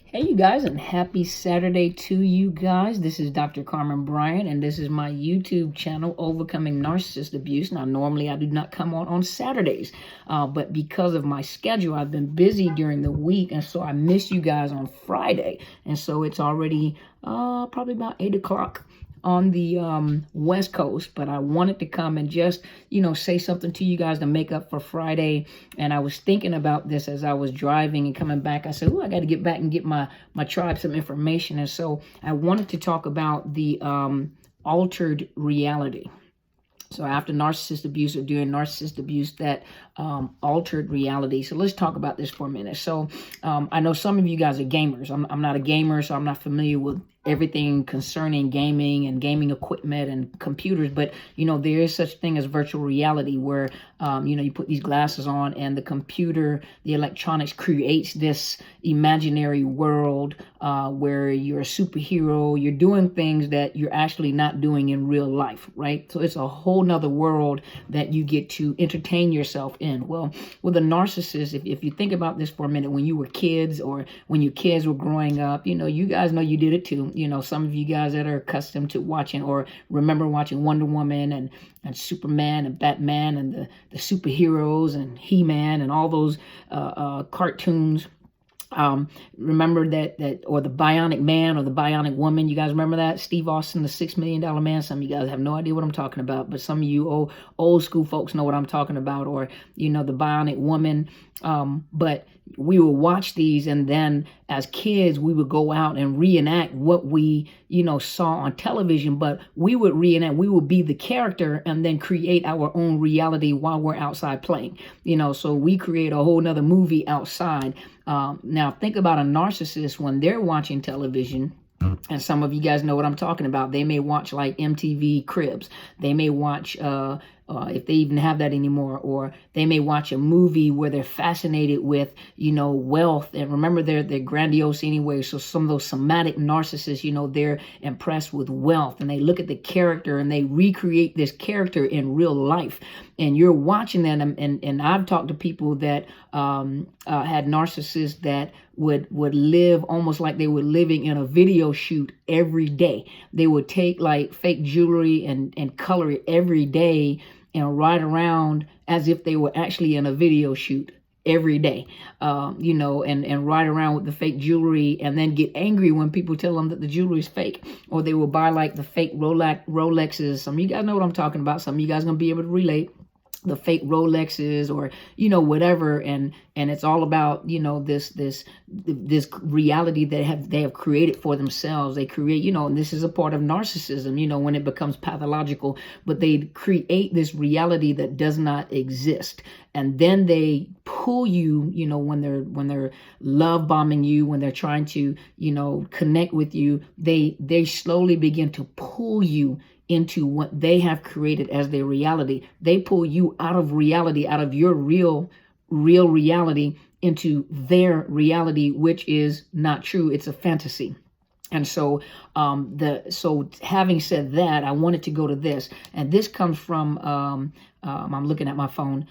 Hey, you guys, and happy Saturday to you guys. This is Dr. Carmen Bryant, and this is my YouTube channel, Overcoming Narcissist Abuse. Now, normally I do not come on Saturdays, but because of my schedule, I've been busy during the week, and so I missed you guys on Friday. And so it's already probably about 8 o'clock on the West Coast, but I wanted to come and just, say something to you guys to make up for Friday. And I was thinking about this as I was driving and coming back. I said, I got to get back and get my tribe some information. And so I wanted to talk about the altered reality. So after narcissist abuse or during narcissist abuse, that altered reality. So let's talk about this for a minute. So I know some of you guys are gamers. I'm not a gamer, so I'm not familiar with everything concerning gaming and gaming equipment and computers. But, there is such thing as virtual reality where, you put these glasses on and the computer, the electronics creates this imaginary world where you're a superhero. You're doing things that you're actually not doing in real life, right? So it's a whole nother world that you get to entertain yourself in. Well, with a narcissist, if you think about this for a minute, when you were kids or when your kids were growing up, you guys know you did it too. Some of you guys that are accustomed to watching or remember watching Wonder Woman and Superman and Batman and the superheroes and He-Man and all those cartoons. Remember that or the Bionic Man or the Bionic Woman. You guys remember that? Steve Austin, the $6 Million Man. Some of you guys have no idea what I'm talking about, but some of you old school folks know what I'm talking about, or the Bionic Woman. But we would watch these, and then as kids we would go out and reenact what we saw on television. But we would be the character and then create our own reality while we're outside playing. So we create a whole nother movie outside. Now think about a narcissist when they're watching television. And some of you guys know what I'm talking about. They may watch like MTV Cribs. They may watch, if they even have that anymore, or they may watch a movie where they're fascinated with, wealth. And remember, they're grandiose anyway. So some of those somatic narcissists, they're impressed with wealth, and they look at the character and they recreate this character in real life. And you're watching that, and I've talked to people that had narcissists that would live almost like they were living in a video shoot every day. They would take like fake jewelry and color it every day and ride around as if they were actually in a video shoot every day, and ride around with the fake jewelry and then get angry when people tell them that the jewelry is fake. Or they will buy like the fake Rolexes. Some of you guys know what I'm talking about. Some of you guys going to be able to relate. The fake Rolexes or, whatever. And it's all about, this reality that they have created for themselves. They create, and this is a part of narcissism, when it becomes pathological, but they create this reality that does not exist. And then they pull you, when they're love bombing you, when they're trying to, connect with you, they slowly begin to pull you into what they have created as their reality. They pull you out of reality, out of your real reality, into their reality, which is not true. It's a fantasy. And so, having said that, I wanted to go to this, and this comes from, I'm looking at my phone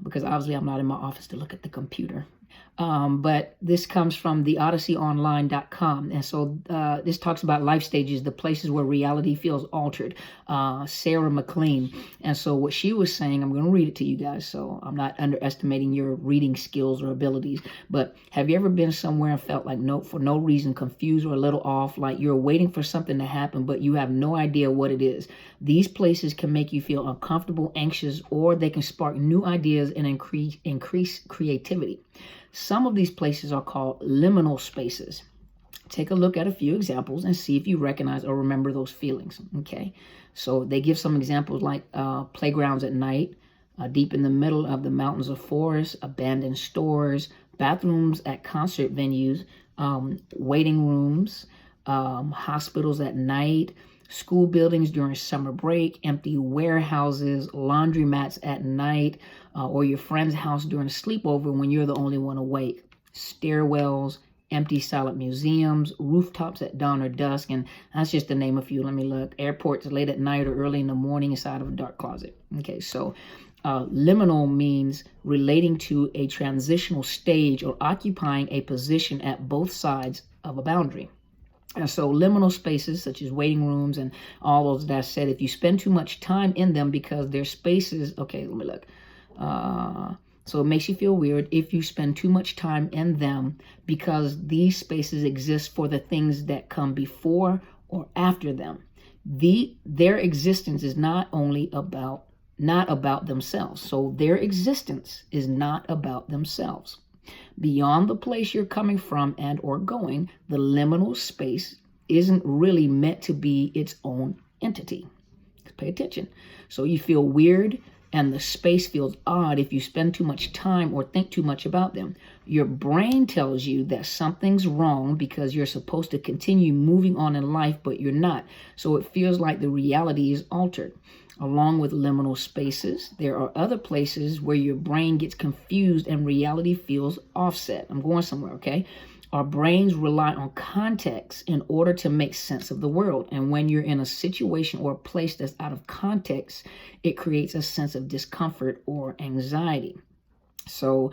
because obviously I'm not in my office to look at the computer. But this comes from the odysseyonline.com. And so this talks about life stages, the places where reality feels altered. Sarah McLean. And so what she was saying, I'm going to read it to you guys, so I'm not underestimating your reading skills or abilities. But have you ever been somewhere and felt like for no reason confused or a little off, like you're waiting for something to happen, but you have no idea what it is? These places can make you feel uncomfortable, anxious, or they can spark new ideas and increase creativity. Some of these places are called liminal spaces. Take a look at a few examples and see if you recognize or remember those feelings, okay? So they give some examples like playgrounds at night, deep in the middle of the mountains or forests, abandoned stores, bathrooms at concert venues, waiting rooms, hospitals at night, school buildings during summer break, empty warehouses, laundromats at night, or your friend's house during a sleepover when you're the only one awake, stairwells, empty silent museums, rooftops at dawn or dusk, and that's just to name a few. Let me look. Airports late at night or early in the morning inside of a dark closet. Okay, so Liminal means relating to a transitional stage or occupying a position at both sides of a boundary. And so liminal spaces such as waiting rooms and all those that I said, if you spend too much time in them because they're spaces, okay, let me look. So it makes you feel weird if you spend too much time in them because these spaces exist for the things that come before or after them. Their existence is not about themselves. So their existence is not about themselves. Beyond the place you're coming from and or going, the liminal space isn't really meant to be its own entity. Pay attention. So you feel weird and the space feels odd if you spend too much time or think too much about them. Your brain tells you that something's wrong because you're supposed to continue moving on in life, but you're not. So it feels like the reality is altered. Along with liminal spaces, there are other places where your brain gets confused and reality feels offset. I'm going somewhere, okay? Our brains rely on context in order to make sense of the world. And when you're in a situation or a place that's out of context, it creates a sense of discomfort or anxiety. So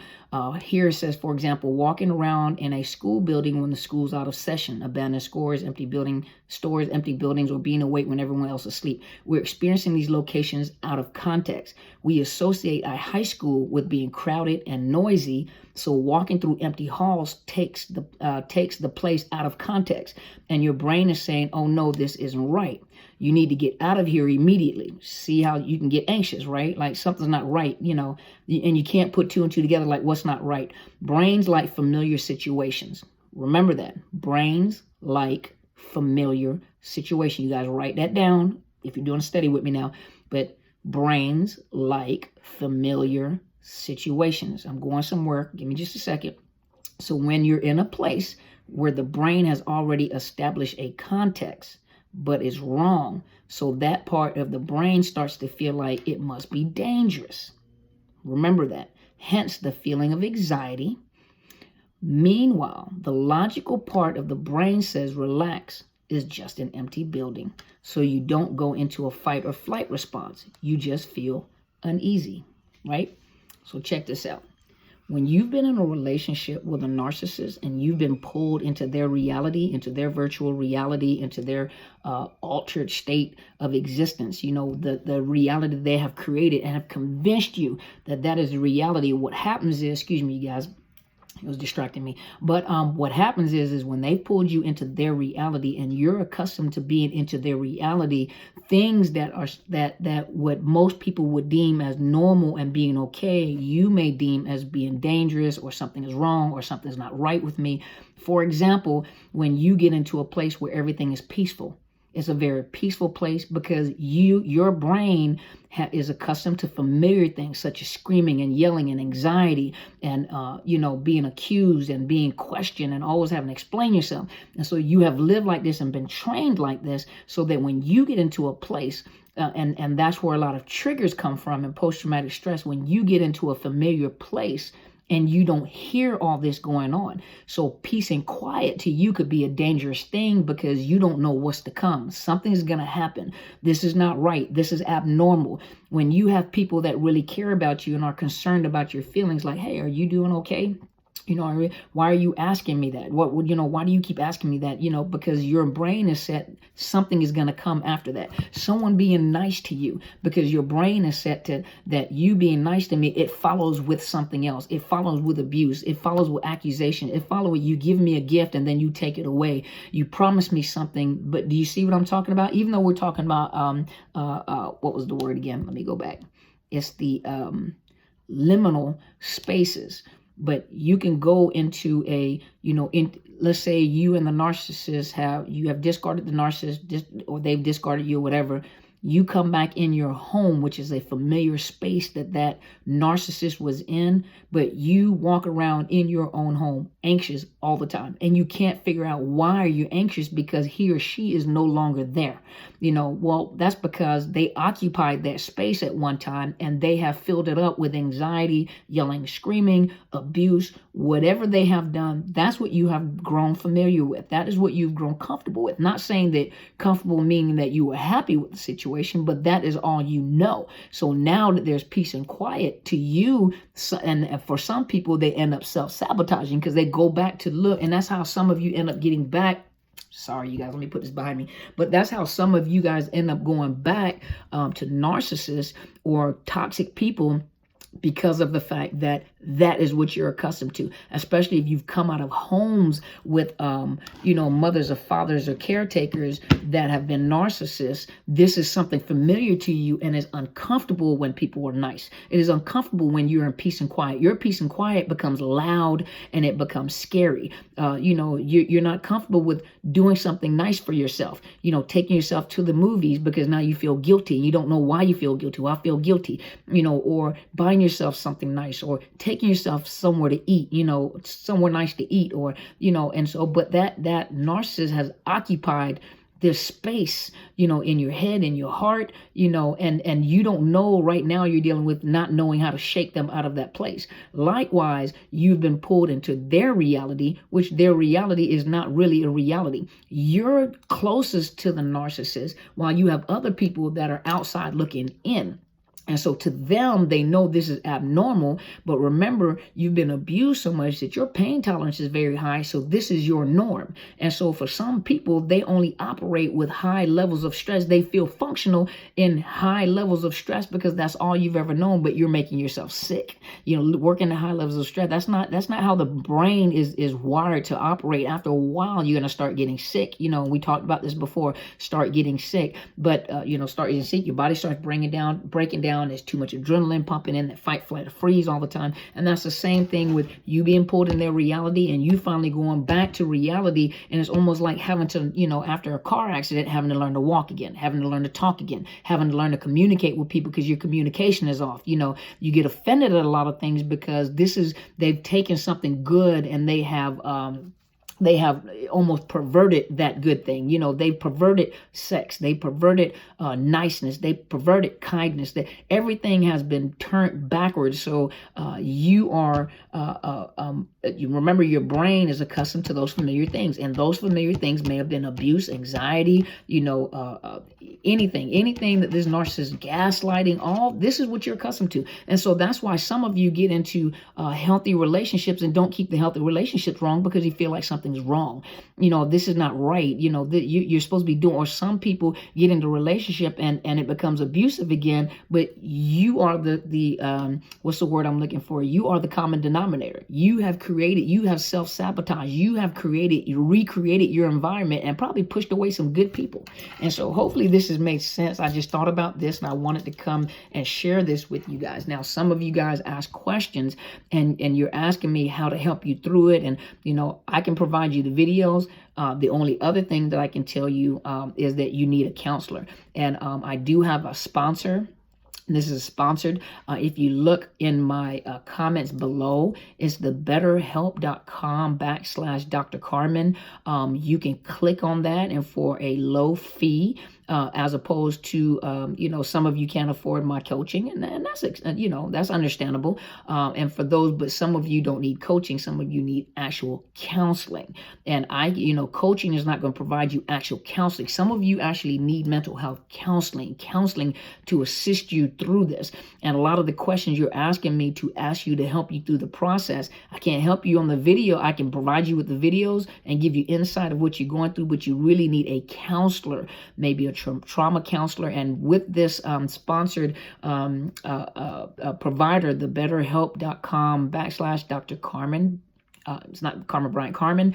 here it says, for example, walking around in a school building when the school's out of session, abandoned stores, empty buildings, or being awake when everyone else is asleep. We're experiencing these locations out of context. We associate a high school with being crowded and noisy, so walking through empty halls takes the place out of context. And your brain is saying, oh no, this isn't right. You need to get out of here immediately. See how you can get anxious, right? Like something's not right, and you can't put two and two together, like what's not right. Brains like familiar situations. Remember that. Brains like familiar situation. You guys write that down if you're doing a study with me now. But brains like familiar situations. I'm going somewhere. Give me just a second. So when you're in a place where the brain has already established a context, but it's wrong, so that part of the brain starts to feel like it must be dangerous. Remember that. Hence the feeling of anxiety. Meanwhile, the logical part of the brain says relax is just an empty building. So you don't go into a fight or flight response. You just feel uneasy, right? So check this out. When you've been in a relationship with a narcissist and you've been pulled into their reality, into their virtual reality, into their altered state of existence, the reality they have created and have convinced you that that is the reality. What happens is, excuse me, you guys, it was distracting me. But what happens is when they pulled you into their reality and you're accustomed to being into their reality, things that what most people would deem as normal and being okay, you may deem as being dangerous, or something is wrong, or something's not right with me. For example, when you get into a place where everything is peaceful, it's a very peaceful place because your brain is accustomed to familiar things such as screaming and yelling and anxiety and, being accused and being questioned and always having to explain yourself. And so you have lived like this and been trained like this so that when you get into a place, and that's where a lot of triggers come from in post-traumatic stress, when you get into a familiar place, and you don't hear all this going on. So peace and quiet to you could be a dangerous thing because you don't know what's to come. Something's going to happen. This is not right. This is abnormal. When you have people that really care about you and are concerned about your feelings, like, hey, are you doing okay? Why are you asking me that? Why do you keep asking me that? Because your brain is set, something is going to come after that. Someone being nice to you, because your brain is set to that you being nice to me, it follows with something else. It follows with abuse. It follows with accusation. It follows with you give me a gift and then you take it away. You promise me something, but do you see what I'm talking about? Even though we're talking about, what was the word again? Let me go back. It's the liminal spaces. But you can go into let's say you and the narcissist have discarded the narcissist, or they've discarded you, or whatever. You come back in your home, which is a familiar space that narcissist was in, but you walk around in your own home anxious all the time, and you can't figure out why you're anxious because he or she is no longer there. Well, that's because they occupied that space at one time and they have filled it up with anxiety, yelling, screaming, abuse, whatever they have done. That's what you have grown familiar with. That is what you've grown comfortable with. Not saying that comfortable meaning that you were happy with the situation, but that is all you know. So now that there's peace and quiet to you, and for some people, they end up self-sabotaging because they go back to look, and that's how some of you end up getting back. Sorry, you guys, let me put this behind me. But that's how some of you guys end up going back to narcissists or toxic people, because of the fact that that is what you're accustomed to, especially if you've come out of homes with, mothers or fathers or caretakers that have been narcissists. This is something familiar to you and is uncomfortable when people are nice. It is uncomfortable when you're in peace and quiet. Your peace and quiet becomes loud and it becomes scary. You're not comfortable with doing something nice for yourself, taking yourself to the movies because now you feel guilty. You don't know why you feel guilty. Well, I feel guilty, or buying yourself something nice or taking yourself somewhere to eat, somewhere nice to eat, or, but that narcissist has occupied this space, in your head, in your heart, and you don't know right now. You're dealing with not knowing how to shake them out of that place. Likewise, you've been pulled into their reality, which their reality is not really a reality. You're closest to the narcissist while you have other people that are outside looking in. And so to them, they know this is abnormal. But remember, you've been abused so much that your pain tolerance is very high. So this is your norm. And so for some people, they only operate with high levels of stress. They feel functional in high levels of stress because that's all you've ever known. But you're making yourself sick. Working at high levels of stress. That's not how the brain is wired to operate. After a while, you're going to start getting sick. We talked about this before. Start getting sick. But start getting sick. Your body starts breaking down. There's too much adrenaline pumping in, that fight, flight, or freeze all the time. And that's the same thing with you being pulled in their reality and you finally going back to reality. And it's almost like having to, after a car accident, having to learn to walk again, having to learn to talk again, having to learn to communicate with people because your communication is off. You get offended at a lot of things because they've taken something good and they have almost perverted that good thing. They perverted sex. They perverted niceness. They perverted kindness. That everything has been turned backwards. So you are, you remember your brain is accustomed to those familiar things. And those familiar things may have been abuse, anxiety, anything that this narcissist gaslighting, all this is what you're accustomed to. And so that's why some of you get into healthy relationships and don't keep the healthy relationships wrong because you feel like something's wrong. This is not right. You're supposed to be doing, or some people get into a relationship and it becomes abusive again, but you are the what's the word I'm looking for? You are the common denominator. You have self-sabotaged. You have recreated your environment and probably pushed away some good people. And so hopefully this has made sense. I just thought about this and I wanted to come and share this with you guys. Now, some of you guys ask questions and you're asking me how to help you through it. And, I can provide you the videos. The only other thing that I can tell you is that you need a counselor. And I do have a sponsor. This is sponsored. If you look in my comments below, it's the betterhelp.com/Dr. Carmen. You can click on that, and for a low fee, as opposed to, some of you can't afford my coaching, and that's, that's understandable. And for those, but some of you don't need coaching. Some of you need actual counseling. And coaching is not going to provide you actual counseling. Some of you actually need mental health counseling to assist you through this. And a lot of the questions you're asking me to ask you to help you through the process, I can't help you on the video. I can provide you with the videos and give you insight of what you're going through, but you really need a counselor, maybe a trauma counselor. And with this sponsored provider, the betterhelp.com/Dr. Carmen, it's not Carmen Bryant, Carmen.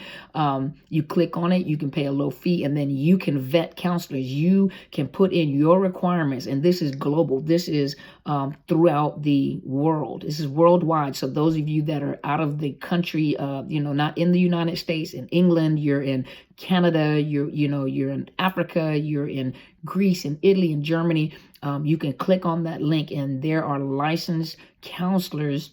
You click on it, you can pay a low fee, and then you can vet counselors. You can put in your requirements, and this is global. This is throughout the world. This is worldwide. So those of you that are out of the country, not in the United States, in England, you're in Canada, you're in Africa, you're in Greece and Italy and Germany, you can click on that link, and there are licensed counselors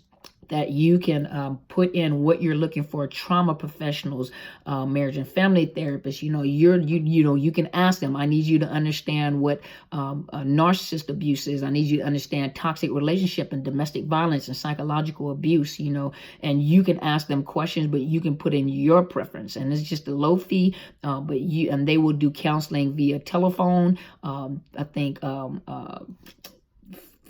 that you can put in what you're looking for: trauma professionals, marriage and family therapists. You can ask them, I need you to understand what narcissist abuse is. I need you to understand toxic relationship and domestic violence and psychological abuse, and you can ask them questions, but you can put in your preference, and it's just a low fee, and they will do counseling via telephone, I think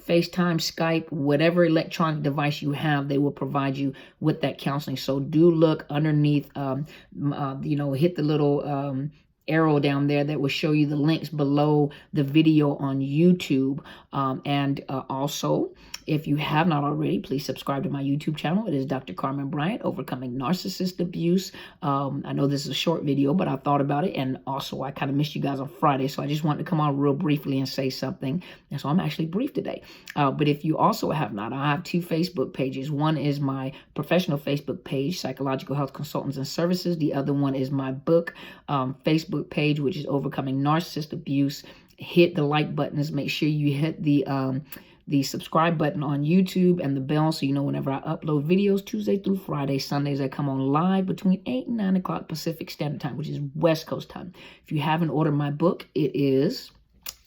FaceTime, Skype, whatever electronic device you have, they will provide you with that counseling. So do look underneath, hit the little arrow down there that will show you the links below the video on YouTube. And also, if you have not already, please subscribe to my YouTube channel. It is Dr. Carmen Bryant, Overcoming Narcissist Abuse. I know this is a short video, but I thought about it. And also, I kind of missed you guys on Friday, so I just wanted to come on real briefly and say something. And so I'm actually brief today. But if you also have not, I have 2 Facebook pages. One is my professional Facebook page, Psychological Health Consultants and Services. The other one is my book Facebook page, which is Overcoming Narcissist Abuse. Hit the like buttons. Make sure you hit the subscribe button on YouTube and the bell so you know whenever I upload videos Tuesday through Friday. Sundays I come on live between 8 and 9 o'clock Pacific Standard Time, which is West Coast time. If you haven't ordered my book, it is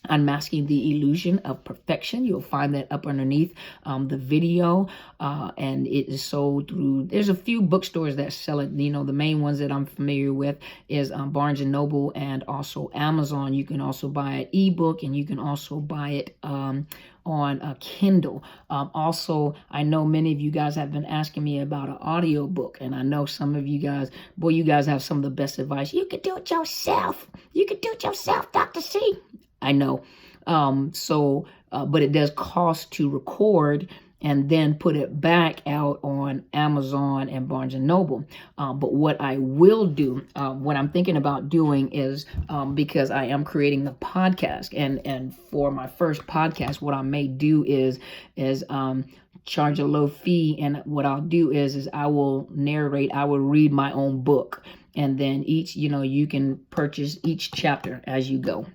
Unmasking the Illusion of Perfection. You'll find that up underneath the video, and it is sold through, there's a few bookstores that sell it. The main ones that I'm familiar with is Barnes & Noble and also Amazon. You can also buy an ebook, and you can also buy it on a Kindle. Also, I know many of you guys have been asking me about an audiobook, and I know some of you guys, boy, you guys have some of the best advice. You can do it yourself. You can do it yourself, Dr. C. I know. But it does cost to record and then put it back out on Amazon and Barnes & Noble. But what I will do, what I'm thinking about doing is, because I am creating the podcast, and for my first podcast, what I may do is charge a low fee. And what I'll do is I will narrate, I will read my own book. And then you can purchase each chapter as you go,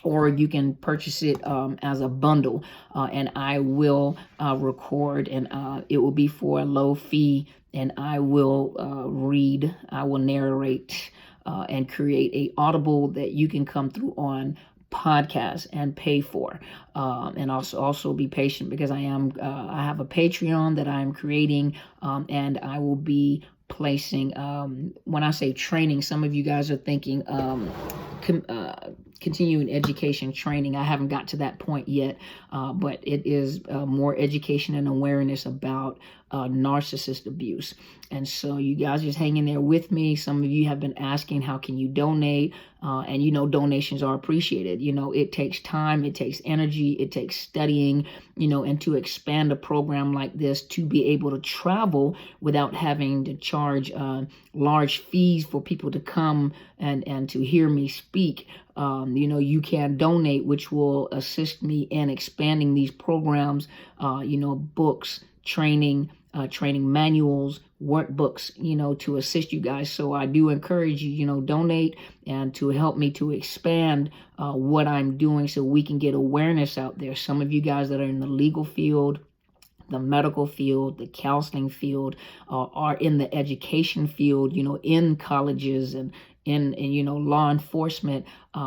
or you can purchase it as a bundle, and I will record, and it will be for a low fee, and I will read, I will narrate, and create a Audible that you can come through on podcast and pay for, and also be patient, because I have a Patreon that I am creating, and I will be placing, when I say training, some of you guys are thinking continuing education training. I haven't got to that point yet, but it is more education and awareness about narcissist abuse. And so you guys just hang in there with me. Some of you have been asking, how can you donate? And donations are appreciated. It takes time, it takes energy, it takes studying, and to expand a program like this, to be able to travel without having to charge large fees for people to come and to hear me speak. You can donate, which will assist me in expanding these programs, books, training manuals, workbooks, to assist you guys. So I do encourage you, donate, and to help me to expand what I'm doing, so we can get awareness out there. Some of you guys that are in the legal field, the medical field, the counseling field, are in the education field, in colleges and in law enforcement,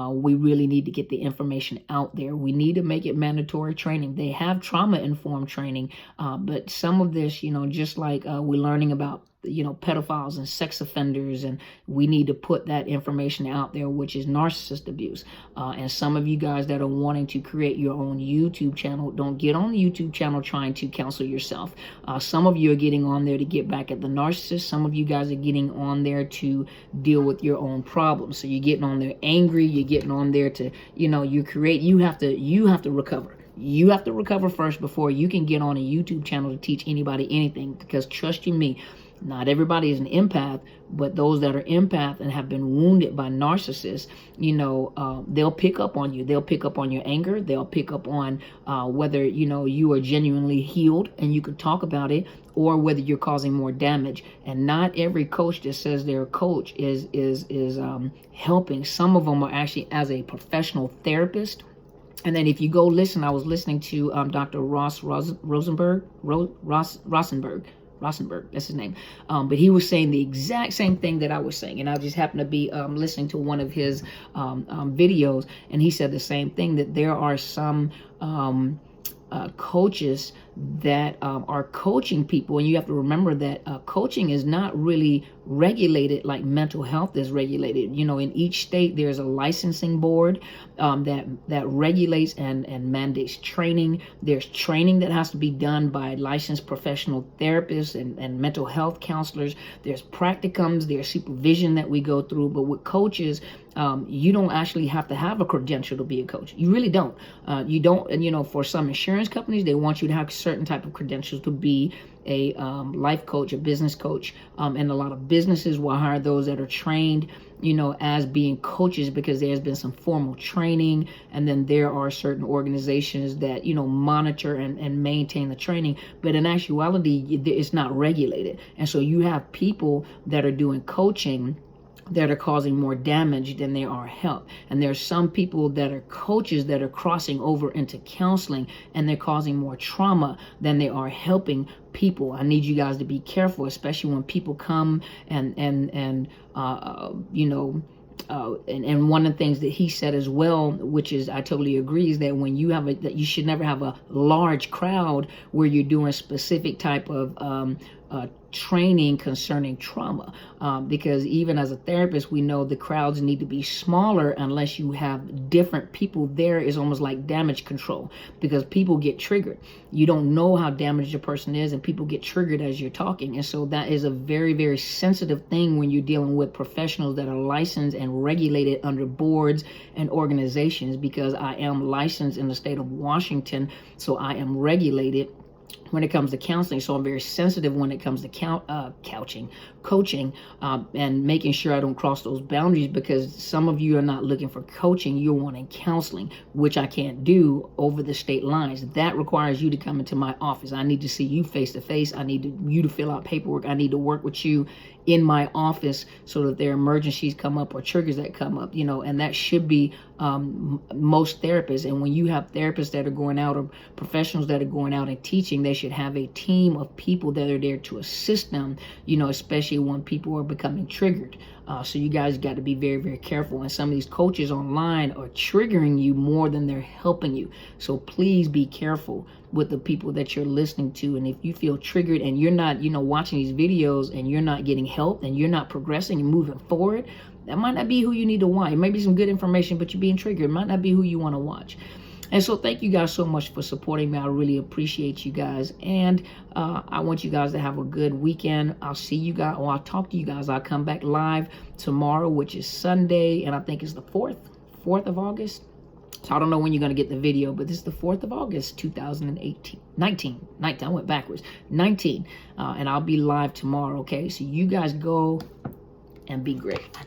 we really need to get the information out there. We need to make it mandatory training. They have trauma-informed training, but some of this, just like we're learning about pedophiles and sex offenders, and we need to put that information out there, which is narcissist abuse. And some of you guys that are wanting to create your own YouTube channel, don't get on the YouTube channel trying to counsel yourself. Some of you are getting on there to get back at the narcissist. Some of you guys are getting on there to deal with your own problems. So you're getting on there angry, you're getting on there to, you have to recover. You have to recover first before you can get on a YouTube channel to teach anybody anything, because trust you me, not everybody is an empath, but those that are empath and have been wounded by narcissists, they'll pick up on you. They'll pick up on your anger. They'll pick up on whether, you are genuinely healed and you can talk about it, or whether you're causing more damage. And not every coach that says they're a coach is helping. Some of them are actually as a professional therapist. And then if you go listen, I was listening to Dr. Rosenberg. Rosenberg, that's his name. But he was saying the exact same thing that I was saying. And I just happened to be listening to one of his videos, and he said the same thing, that there are some coaches that are coaching people, and you have to remember that coaching is not really regulated like mental health is regulated. You know, in each state there's a licensing board that regulates and mandates training. There's training that has to be done by licensed professional therapists and mental health counselors. There's practicums, there's supervision that we go through. But with coaches, you don't actually have to have a credential to be a coach. You really don't. You don't. And you know, for some insurance companies, they want you to have certain type of credentials to be a life coach, a business coach, and a lot of businesses will hire those that are trained, you know, as being coaches, because there's been some formal training. And then there are certain organizations that, you know, monitor and maintain the training. But in actuality, it's not regulated. And so you have people that are doing coaching that are causing more damage than they are help. And there's some people that are coaches that are crossing over into counseling, and they're causing more trauma than they are helping people. I need you guys to be careful, especially when people come and you know, and one of the things that he said as well, which is I totally agree, is that when you have that you should never have a large crowd where you're doing specific type of training concerning trauma, because even as a therapist, we know the crowds need to be smaller unless you have different people there. Is almost like damage control, because people get triggered. You don't know how damaged a person is, and people get triggered as you're talking. And so that is a very, very sensitive thing when you're dealing with professionals that are licensed and regulated under boards and organizations, because I am licensed in the state of Washington, so I am regulated when it comes to counseling. So I'm very sensitive when it comes to coaching, and making sure I don't cross those boundaries, because some of you are not looking for coaching, you're wanting counseling, which I can't do over the state lines. That requires you to come into my office. I need to see you face to face. I need you to fill out paperwork. I need to work with you in my office so that there are emergencies come up or triggers that come up, you know, and that should be most therapists. And when you have therapists that are going out, or professionals that are going out and teaching, they should have a team of people that are there to assist them, you know, especially when people are becoming triggered. So you guys got to be very, very careful. And some of these coaches online are triggering you more than they're helping you. So please be careful with the people that you're listening to. And if you feel triggered and you're not, you know, watching these videos and you're not getting help and you're not progressing and moving forward, that might not be who you need to watch. It may be some good information, but you're being triggered. It might not be who you want to watch. And so thank you guys so much for supporting me. I really appreciate you guys. And I want you guys to have a good weekend. I'll see you guys, or I'll talk to you guys. I'll come back live tomorrow, which is Sunday. And I think it's the 4th of August. So I don't know when you're going to get the video, but this is the 4th of August, 19. I went backwards. 19. And I'll be live tomorrow, okay? So you guys go and be great.